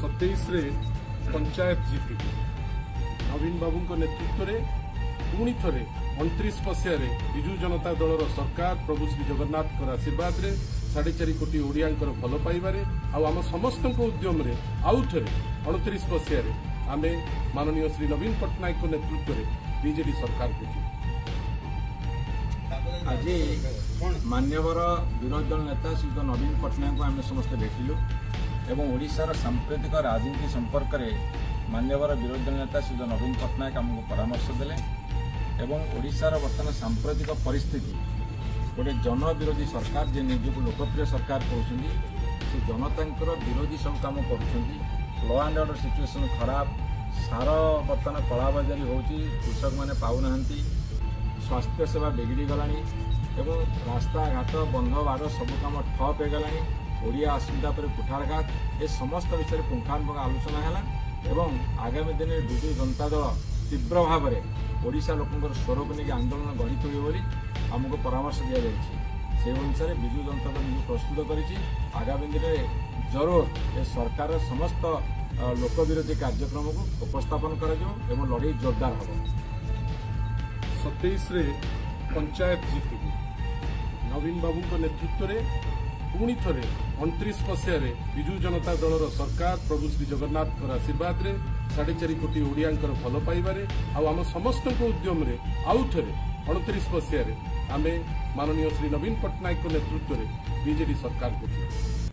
27 पंचायत जीति नवीन बाबू नेतृत्व में पुणी थे 29 मसीह विजु जनता दल सरकार प्रभु श्री जगन्नाथ आशीर्वाद रे 4.5 कोटी ओडिया भल पाइबारे आम समस्त उद्यम आउ थे 29 मसीह आम माननीय श्री नवीन पट्टनायक नेतृत्व में बीजेडी सरकार देखी आज मान्यवर विरोधी दल नेता श्री नवीन पट्टनायक को आम समस्त भेटिलु एवं ओडिशार सांप्रतिक राजनीति संपर्क में मान्यवर विरोधी दल नेता श्री नवीन पट्टनायक आमको परामर्श देले एवं ओडिशार वर्तमान सांप्रतिक परिस्थिति गोटे जन विरोधी सरकार जे निजक लोकप्रिय सरकार कहते से जनता विरोधी सब कम कर लॉ एंड ऑर्डर सिचुएशन खराब सार बर्तमान कलाबाजारी होची कृषक मैंने पाऊना स्वास्थ्य सेवा बिगड़ी गलानी एवं रास्ता घाट बंध बाड़ सब कम ठप हो गलानी ओडिया असुविधा पर कुठारघात ए समस्त विषय पुंखानुपुंख आलोचना है एवं आगामी दिन में विजु जनता दल तीव्र भाव में ओडिशा लोकंर स्वर को लेकिन आंदोलन गढ़ी तोड़ आमको परामर्श दि जाए से अनुसार विजु जनता दल प्रस्तुत कर आगामी दिन में जरूर ए सरकार समस्त लोक विरोधी कार्यक्रम को उपस्थापन कर लड़ाई जोरदार हम 27 पंचायत जीति नवीन बाबू नेतृत्व में पुणी थे 29 मसीह विजु जनता दल सरकार प्रभु श्री जगन्नाथ आशीर्वाद रे 4.5 कोटी ओडिया भल पाइबारे आम समस्त उद्यम आउ थे 29 मसीह आम माननीय श्री नवीन पट्टनायक नेतृत्व में बीजेडी सरकार देखी